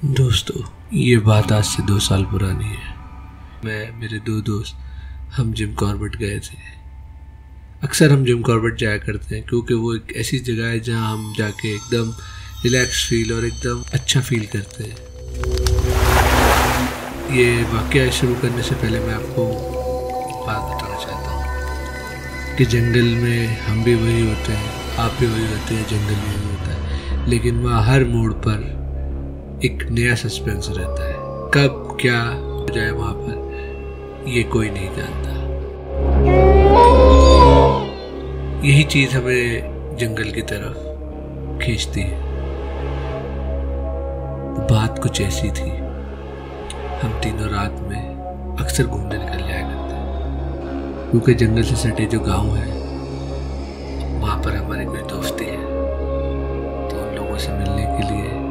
दोस्तों, ये बात आज से 2 साल पुरानी है। मैं मेरे 2 दोस्त हम जिम कॉर्बेट गए थे। अक्सर हम जिम कॉर्बेट जाया करते हैं क्योंकि वो एक ऐसी जगह है जहाँ हम जाके एकदम रिलैक्स फील और एकदम अच्छा फील करते हैं। ये वाक़या शुरू करने से पहले मैं आपको एक बात बताना चाहता हूँ कि जंगल में हम भी वही होते हैं, आप भी वही होते हैं, जंगल भी वही होता है, लेकिन वहाँ हर मोड़ पर एक नया सस्पेंस रहता है। कब क्या हो जाए वहाँ पर ये कोई नहीं जानता। यही चीज़ हमें जंगल की तरफ खींचती है। बात कुछ ऐसी थी, हम तीनों रात में अक्सर घूमने निकल जाया करते हैं क्योंकि जंगल से सटे जो गांव है वहाँ पर हमारी कोई दोस्ती है। तो उन लोगों से मिलने के लिए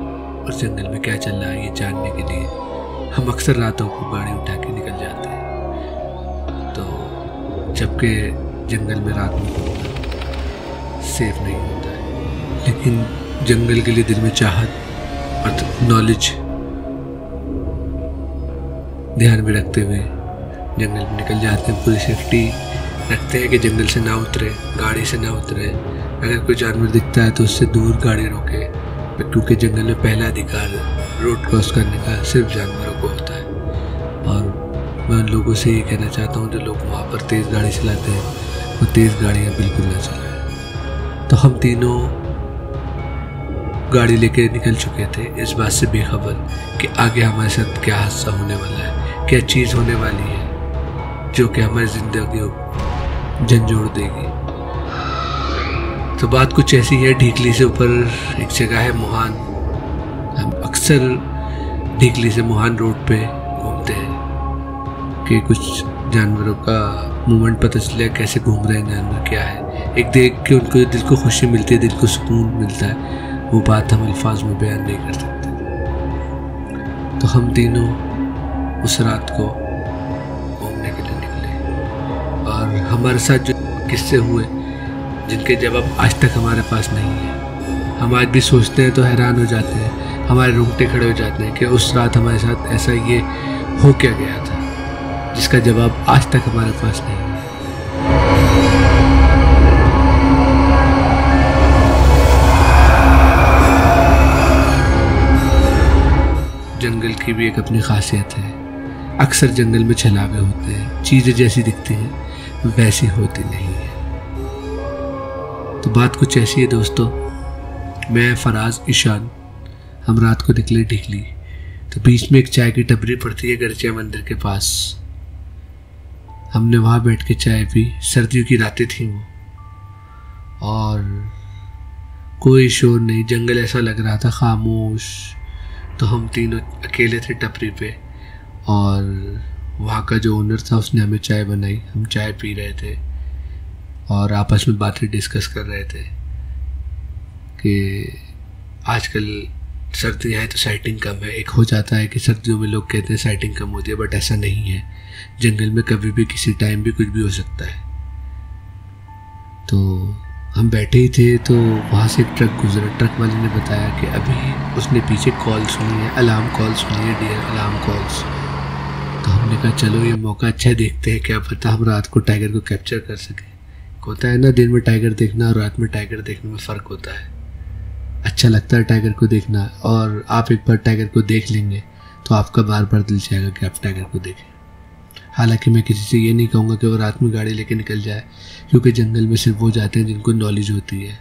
और जंगल में क्या चल रहा है ये जानने के लिए हम अक्सर रातों को गाड़ी उठा के निकल जाते हैं। तो जबकि जंगल में रात में घूमना सेफ नहीं होता है, लेकिन जंगल के लिए दिल में चाहत और नॉलेज ध्यान में रखते हुए जंगल में निकल जाते हैं। पूरी सेफ्टी रखते हैं कि जंगल से ना उतरे, गाड़ी से ना उतरे। अगर कोई जानवर दिखता है तो उससे दूर गाड़ी रोके, क्योंकि जंगल में पहला अधिकार रोड क्रॉस करने का सिर्फ जानवरों को होता है। और मैं उन लोगों से ये कहना चाहता हूँ जो लोग वहाँ पर तेज़ गाड़ी चलाते हैं वो तेज़ गाड़ियाँ बिल्कुल ना चलाएं। तो हम तीनों गाड़ी लेके निकल चुके थे इस बात से बेखबर कि आगे हमारे साथ क्या हादसा होने वाला है, क्या चीज़ होने वाली है जो कि हमारी ज़िंदगी को झंझोड़ देगी। तो बात कुछ ऐसी है, ढीकली से ऊपर एक जगह है मोहान। हम अक्सर ढीकली से मोहान रोड पे घूमते हैं कि कुछ जानवरों का मूवमेंट पता चले, कैसे घूम रहे हैं जानवर, क्या है। एक देख के उनको दिल को खुशी मिलती है, दिल को सुकून मिलता है। वो बात हम अल्फाज में बयान नहीं कर सकते। तो हम तीनों उस रात को घूमने के लिए निकले और हमारे साथ जो किस्से हुए जिनके जवाब आज तक हमारे पास नहीं है। हम आज भी सोचते हैं तो हैरान हो जाते हैं, हमारे रोंगटे खड़े हो जाते हैं कि उस रात हमारे साथ ऐसा ये हो क्या गया था जिसका जवाब आज तक हमारे पास नहीं है। जंगल की भी एक अपनी खासियत है। अक्सर जंगल में छलावे होते हैं, चीज़ें जैसी दिखती हैं वैसी होती नहीं है। तो बात कुछ ऐसी है दोस्तों, मैं फराज ईशान हम रात को निकले ढीकली। तो बीच में एक चाय की टपरी पड़ती है गर्जिया मंदिर के पास। हमने वहाँ बैठ के चाय पी। सर्दियों की रातें थी वो और कोई शोर नहीं, जंगल ऐसा लग रहा था खामोश। तो हम तीनों अकेले थे टपरी पे और वहाँ का जो ओनर था उसने हमें चाय बनाई। हम चाय पी रहे थे और आपस में बातें डिस्कस कर रहे थे कि आजकल सर्दियाँ हैं तो साइटिंग कम है। एक हो जाता है कि सर्दियों में लोग कहते हैं साइटिंग कम होती है, बट ऐसा नहीं है। जंगल में कभी भी किसी टाइम भी कुछ भी हो सकता है। तो हम बैठे ही थे तो वहाँ से एक ट्रक गुजरा। ट्रक वाले ने बताया कि अभी उसने पीछे कॉल सुनी है, अलार्म कॉल सुनी है, डियर अलार्म कॉल्स। तो हमने कहा चलो ये मौका अच्छा है, देखते हैं क्या पता हम रात को टाइगर को कैप्चर कर सकें। होता है ना, दिन में टाइगर देखना और रात में टाइगर देखने में फ़र्क होता है। अच्छा लगता है टाइगर को देखना, और आप एक बार टाइगर को देख लेंगे तो आपका बार बार दिल चाहेगा कि आप टाइगर को देखें। हालांकि मैं किसी से ये नहीं कहूँगा कि वो रात में गाड़ी लेके निकल जाए, क्योंकि जंगल में सिर्फ वो जाते हैं जिनको नॉलेज होती है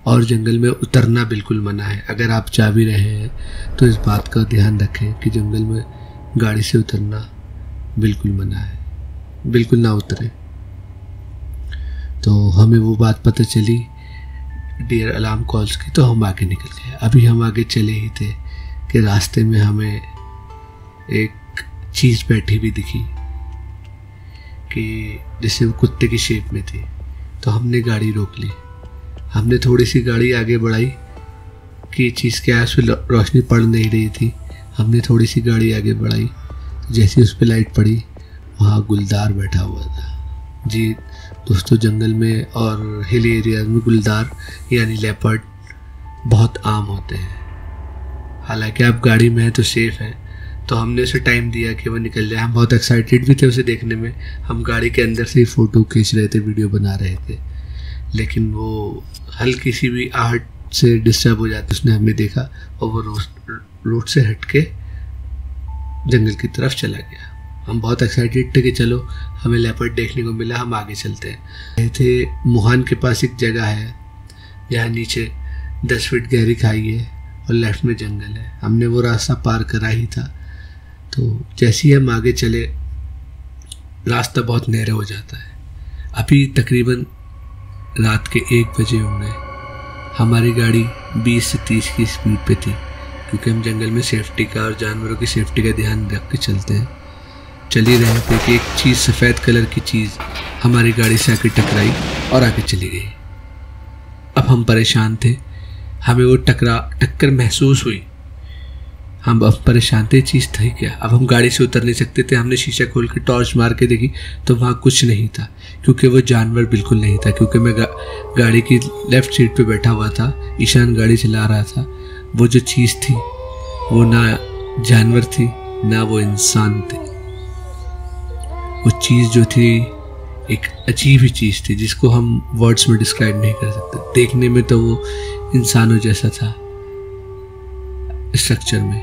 और जंगल में उतरना बिल्कुल मना है। अगर आप जा भी रहे हैं तो इस बात का ध्यान रखें कि जंगल में गाड़ी से उतरना बिल्कुल मना है, बिल्कुल ना उतरें। तो हमें वो बात पता चली डियर अलार्म कॉल्स की, तो हम आगे निकल गए। अभी हम आगे चले ही थे कि रास्ते में हमें एक चीज़ बैठी हुई दिखी कि जैसे वो कुत्ते की शेप में थी। तो हमने गाड़ी रोक ली। हमने थोड़ी सी गाड़ी आगे बढ़ाई कि चीज़ क्या है, उस पर रोशनी पड़ नहीं रही थी। हमने थोड़ी सी गाड़ी आगे बढ़ाई तो जैसे उस पर लाइट पड़ी वहाँ गुलदार बैठा हुआ था। जी दोस्तों, जंगल में और हिली एरियाज में गुलदार यानी लेपर्ड बहुत आम होते हैं। हालांकि आप गाड़ी में हैं तो सेफ़ है। तो हमने उसे टाइम दिया कि वो निकल जाए। हम बहुत एक्साइटेड भी थे उसे देखने में। हम गाड़ी के अंदर से ही फ़ोटो खींच रहे थे, वीडियो बना रहे थे, लेकिन वो हल्की सी भी आहट से डिस्टर्ब हो जाती। उसने हमें देखा और वो रोड से हट के जंगल की तरफ चला गया। हम बहुत एक्साइटेड थे कि चलो हमें लेपर्ड देखने को मिला, हम आगे चलते हैं। थे मुहान के पास एक जगह है जहाँ नीचे 10 फीट गहरी खाई है और लेफ्ट में जंगल है। हमने वो रास्ता पार करा ही था। तो जैसे ही हम आगे चले रास्ता बहुत नहरा हो जाता है। अभी तकरीबन रात के 1 बजे होंगे। हमारी गाड़ी 20 से 30 की स्पीड पे थी, क्योंकि हम जंगल में सेफ्टी का और जानवरों की सेफ्टी का ध्यान रख के चलते हैं। चल ही रहे थे कि एक चीज़, सफ़ेद कलर की चीज़ हमारी गाड़ी से आके टकराई और आगे चली गई। अब हम परेशान थे, हमें वो टक्कर महसूस हुई। हम अब परेशान थे, चीज़ थी क्या। अब हम गाड़ी से उतर नहीं सकते थे। हमने शीशा खोल के टॉर्च मार के देखी तो वहाँ कुछ नहीं था, क्योंकि वो जानवर बिल्कुल नहीं था। क्योंकि मैं गाड़ी की लेफ़्ट सीट पे बैठा हुआ था, ईशान गाड़ी चला रहा था। वो जो चीज़ थी वो ना जानवर थी ना वो इंसान थे। वो चीज़ जो थी एक अजीब ही चीज़ थी जिसको हम वर्ड्स में डिस्क्राइब नहीं कर सकते। देखने में तो वो इंसानों जैसा था स्ट्रक्चर में,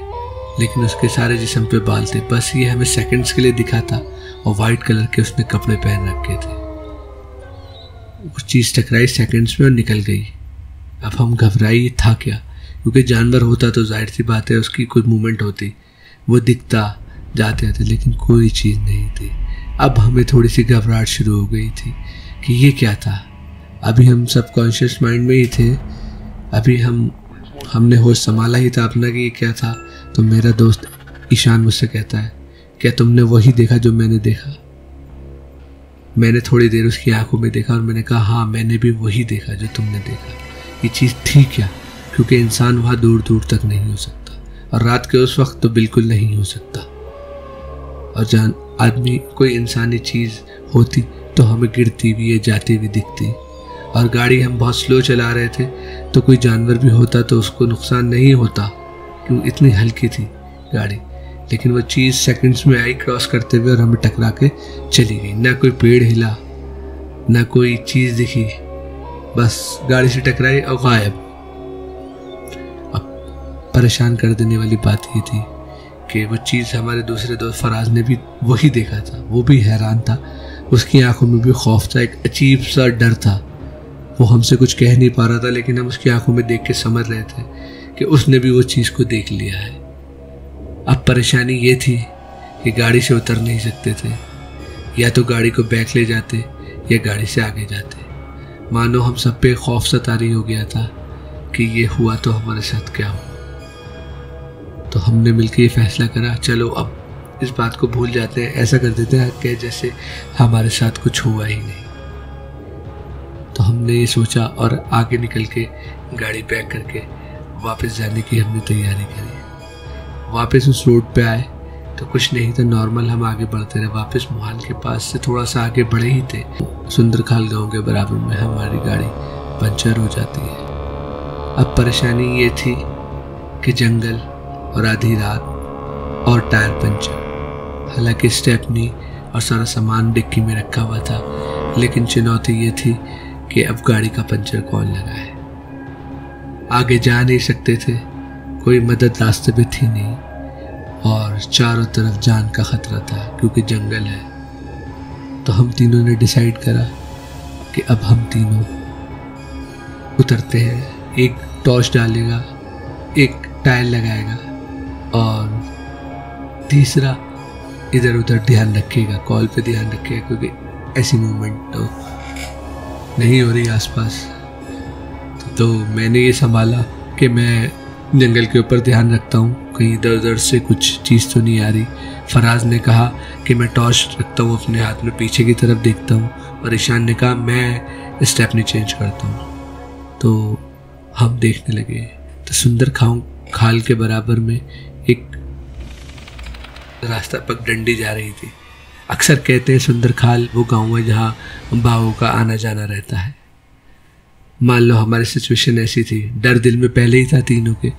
लेकिन उसके सारे जिस्म पे बाल थे। बस ये हमें सेकंड्स के लिए दिखा था और वाइट कलर के उसने कपड़े पहन रखे थे। वो चीज़ टकराई सेकंड्स में और निकल गई। अब हम घबराए, था क्या, क्योंकि जानवर होता तो जाहिर सी बात है उसकी कोई मूवमेंट होती, वो दिखता जाते थे, लेकिन कोई चीज़ नहीं थी। अब हमें थोड़ी सी घबराहट शुरू हो गई थी कि ये क्या था। अभी हम सबकॉन्शियस माइंड में ही थे। अभी हमने होश संभाला ही था अपना कि ये क्या था। तो मेरा दोस्त ईशान मुझसे कहता है, क्या तुमने वही देखा जो मैंने देखा? मैंने थोड़ी देर उसकी आंखों में देखा और मैंने कहा, हाँ मैंने भी वही देखा जो तुमने देखा। ये चीज़ थी क्या? क्योंकि इंसान वहाँ दूर दूर तक नहीं हो सकता, और रात के उस वक्त तो बिल्कुल नहीं हो सकता। और आदमी कोई इंसानी चीज़ होती तो हमें गिरती हुई या जाती हुई दिखती। और गाड़ी हम बहुत स्लो चला रहे थे, तो कोई जानवर भी होता तो उसको नुकसान नहीं होता, क्यों इतनी हल्की थी गाड़ी। लेकिन वो चीज़ सेकंड्स में आई क्रॉस करते हुए और हमें टकरा के चली गई। ना कोई पेड़ हिला, ना कोई चीज़ दिखी, बस गाड़ी से टकराई और गायब। अब परेशान कर देने वाली बात ये थी कि वो चीज़ हमारे दूसरे दोस्त फराज ने भी वही देखा था। वो भी हैरान था, उसकी आंखों में भी खौफ था, एक अजीब सा डर था। वो हमसे कुछ कह नहीं पा रहा था, लेकिन हम उसकी आंखों में देख के समझ रहे थे कि उसने भी वो चीज़ को देख लिया है। अब परेशानी ये थी कि गाड़ी से उतर नहीं सकते थे, या तो गाड़ी को बैक ले जाते या गाड़ी से आगे जाते। मानो हम सब पे खौफ सा तारी हो गया था कि ये हुआ तो हमारे साथ क्या हुआ। तो हमने मिलकर ये फैसला करा, चलो अब इस बात को भूल जाते हैं, ऐसा कर देते हैं कि जैसे हमारे साथ कुछ हुआ ही नहीं। तो हमने ये सोचा और आगे निकल के गाड़ी पैक करके वापस जाने की हमने तैयारी करी। वापस उस रोड पे आए तो कुछ नहीं था, नॉर्मल हम आगे बढ़ते रहे। वापस मुहान के पास से थोड़ा सा आगे बढ़े ही थे, सुंदरखाल गांव के बराबर में हमारी गाड़ी पंचर हो जाती है। अब परेशानी ये थी कि जंगल और आधी रात और टायर पंचर। हालांकि स्टेपनी और सारा सामान डिक्की में रखा हुआ था, लेकिन चुनौती ये थी कि अब गाड़ी का पंचर कौन लगाए। आगे जा नहीं सकते थे, कोई मदद रास्ते पे थी नहीं, और चारों तरफ जान का खतरा था क्योंकि जंगल है। तो हम तीनों ने डिसाइड करा कि अब हम तीनों उतरते हैं। एक टॉर्च डालेगा, एक टायर लगाएगा, और तीसरा इधर उधर ध्यान रखिएगा, कॉल पे ध्यान रखिएगा, क्योंकि ऐसी मूवमेंट तो नहीं हो रही आसपास। तो मैंने ये संभाला कि मैं जंगल के ऊपर ध्यान रखता हूँ, कहीं इधर उधर से कुछ चीज़ तो नहीं आ रही। फराज ने कहा कि मैं टॉर्च रखता हूँ अपने हाथ में, पीछे की तरफ देखता हूँ, और ईशान ने कहा मैं स्टेपनी चेंज करता हूँ। तो हम देखने लगे तो सुंदर खाल के बराबर में एक रास्ता पगडंडी जा रही थी। अक्सर कहते हैं सुंदर खाल वो गाँव है जहाँ भावों का आना जाना रहता है। मान लो हमारी सिचुएशन ऐसी थी, डर दिल में पहले ही था तीनों के,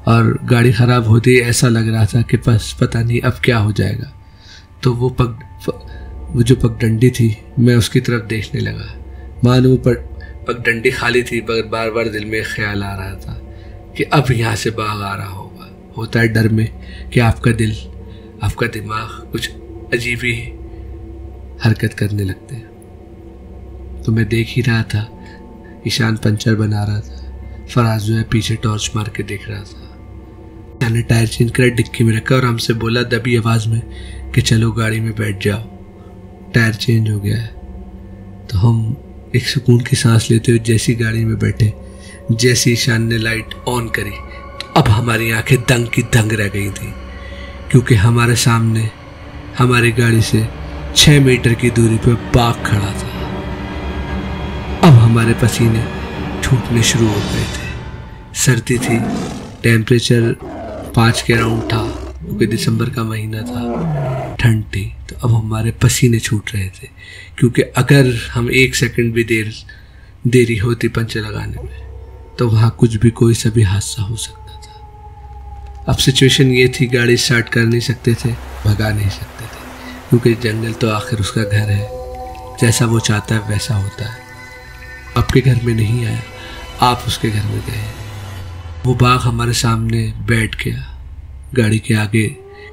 और गाड़ी ख़राब होती ऐसा लग रहा था कि बस पता नहीं अब क्या हो जाएगा। तो वो जो पगडंडी थी मैं उसकी तरफ देखने लगा। मानो वो पगडंडी खाली थी, मगर बार बार दिल में ख्याल आ रहा था कि अब यहाँ से बाघ आ रहा होगा। होता है डर में कि आपका दिल, आपका दिमाग कुछ अजीब ही हरकत करने लगते हैं। तो मैं देख ही रहा था, ईशान पंचर बना रहा था, फराज जो है पीछे टॉर्च मार के देख रहा था। ईशान ने टायर चेंज कर डिक्की में रखा और हमसे बोला दबी आवाज़ में कि चलो गाड़ी में बैठ जाओ, टायर चेंज हो गया है। तो हम एक सुकून की सांस लेते हुए जैसी गाड़ी में बैठे, जैसी ईशान ने लाइट ऑन करी तो अब हमारी आंखें दंग की दंग रह गई थी, क्योंकि हमारे सामने हमारी गाड़ी से 6 मीटर की दूरी पर बाघ खड़ा था। अब हमारे पसीने छूटने शुरू हो गए थे। सर्दी थी, टेम्परेचर 5 के अराउंड था, क्योंकि दिसंबर का महीना था, ठंड थी। तो अब हमारे पसीने छूट रहे थे, क्योंकि अगर हम 1 सेकंड भी देरी होती पंचर लगाने में तो वहाँ कुछ भी कोई सा भी हादसा हो सकता था। अब सिचुएशन ये थी, गाड़ी स्टार्ट कर नहीं सकते थे, भगा नहीं सकते थे, क्योंकि जंगल तो आखिर उसका घर है, जैसा वो चाहता है वैसा होता है। आपके घर में नहीं आया, आप उसके घर में गए। वो बाघ हमारे सामने बैठ गया गाड़ी के आगे,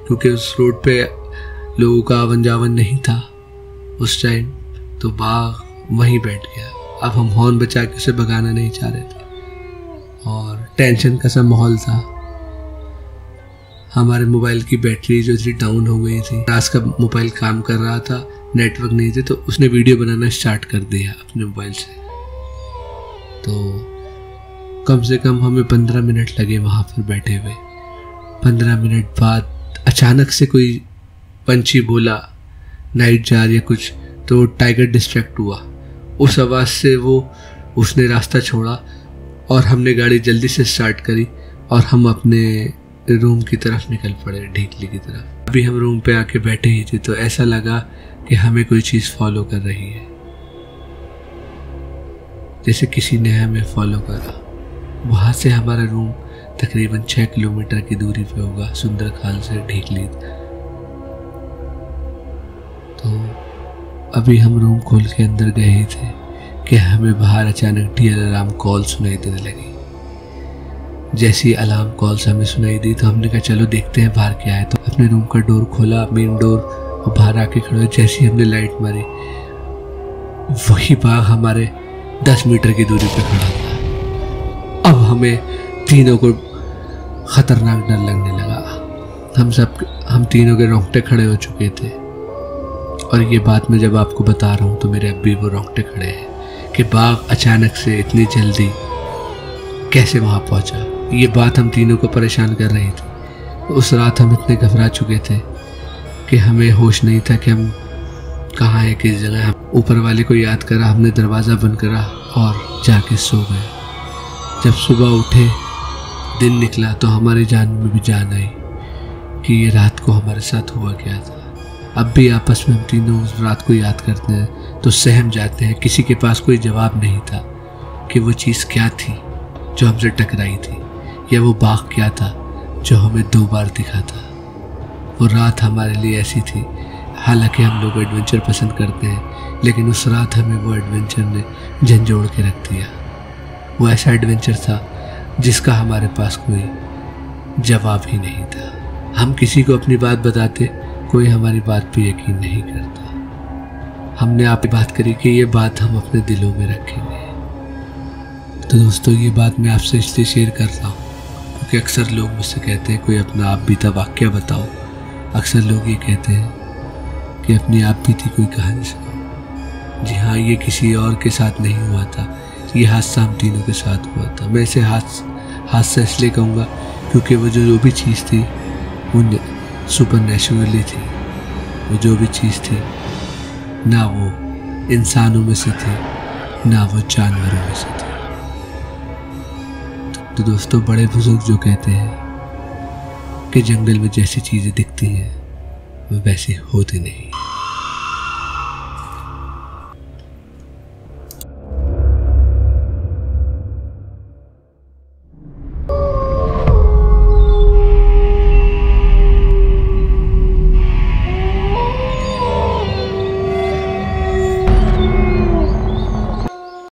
क्योंकि उस रोड पे लोगों का आवन जावन नहीं था उस टाइम, तो बाघ वहीं बैठ गया। अब हम हॉर्न बचा के उसे भगाना नहीं चाह रहे थे और टेंशन का सा माहौल था। हमारे मोबाइल की बैटरी जो थी डाउन हो गई थी। राज का मोबाइल काम कर रहा था, नेटवर्क नहीं थे, तो उसने वीडियो बनाना स्टार्ट कर दिया अपने मोबाइल से। तो कम से कम हमें 15 मिनट लगे वहाँ पर बैठे हुए। 15 मिनट बाद अचानक से कोई पंछी बोला, नाइट जार या कुछ, तो टाइगर डिस्ट्रैक्ट हुआ। उस आवाज़ से उसने रास्ता छोड़ा और हमने गाड़ी जल्दी से स्टार्ट करी और हम अपने रूम की तरफ निकल पड़े, ढीकली की तरफ। अभी हम रूम पे आके बैठे ही थे तो ऐसा लगा कि हमें कोई चीज़ फॉलो कर रही है, जैसे किसी ने हमें फॉलो करा। वहाँ से हमारा रूम तकरीबन 6 किलोमीटर की दूरी पे होगा, सुंदरखाल से ढीकली। तो अभी हम रूम खोल के अंदर गए ही थे कि हमें बाहर अचानक डीएल अलार्म कॉल सुनाई देने लगी। जैसी अलार्म कॉल्स हमें सुनाई दी तो हमने कहा चलो देखते हैं बाहर क्या है। तो अपने रूम का डोर खोला, मेन डोर, और बाहर आके खड़े। जैसी हमने लाइट मारी, वही बाघ हमारे 10 मीटर की दूरी पे खड़ा था। अब हमें तीनों को खतरनाक डर लगने लगा। हम तीनों के रोंगटे खड़े हो चुके थे। और ये बात मैं जब आपको बता रहा हूँ तो मेरे अब भी वो रोंगटे खड़े हैं कि बाघ अचानक से इतनी जल्दी कैसे वहाँ पहुँचा। ये बात हम तीनों को परेशान कर रही थी। उस रात हम इतने घबरा चुके थे कि हमें होश नहीं था कि हम कहाँ हैं, किस जगह। हम ऊपर वाले को याद करा, हमने दरवाज़ा बंद करा और जाके सो गए। जब सुबह उठे, दिन निकला, तो हमारी जान में भी जान आई कि ये रात को हमारे साथ हुआ क्या था। अब भी आपस में हम तीनों उस रात को याद करते हैं तो सहम जाते हैं। किसी के पास कोई जवाब नहीं था कि वो चीज़ क्या थी जो हमसे टकराई थी, या वो बाघ क्या था जो हमें 2 बार दिखा था। वो रात हमारे लिए ऐसी थी। हालांकि हम लोग एडवेंचर पसंद करते हैं, लेकिन उस रात हमें वो एडवेंचर ने झंझोड़ के रख दिया। वो ऐसा एडवेंचर था जिसका हमारे पास कोई जवाब ही नहीं था। हम किसी को अपनी बात बताते, कोई हमारी बात पे यकीन नहीं करता। हमने आप बात करी कि ये बात हम अपने दिलों में रखेंगे। तो दोस्तों, ये बात मैं आपसे इसलिए शेयर कर रहा हूँ क्योंकि अक्सर लोग मुझसे कहते हैं कोई अपना आप बीता वाक्य बताओ। अक्सर लोग ये कहते हैं कि अपनी आप बीती कोई कहानी सुनाओ। जी हाँ, ये किसी और के साथ नहीं हुआ था, ये हादसा हम तीनों के साथ हुआ था। मैं इसे हादसा इसलिए कहूँगा क्योंकि वो जो भी चीज़ थी वो सुपर नेचुरली थी। वो जो भी चीज़ थी ना वो इंसानों में से थी, ना वो जानवरों में से थी। तो दोस्तों, बड़े बुजुर्ग जो कहते हैं कि जंगल में जैसी चीज़ें दिखती हैं वो वैसी होती नहीं।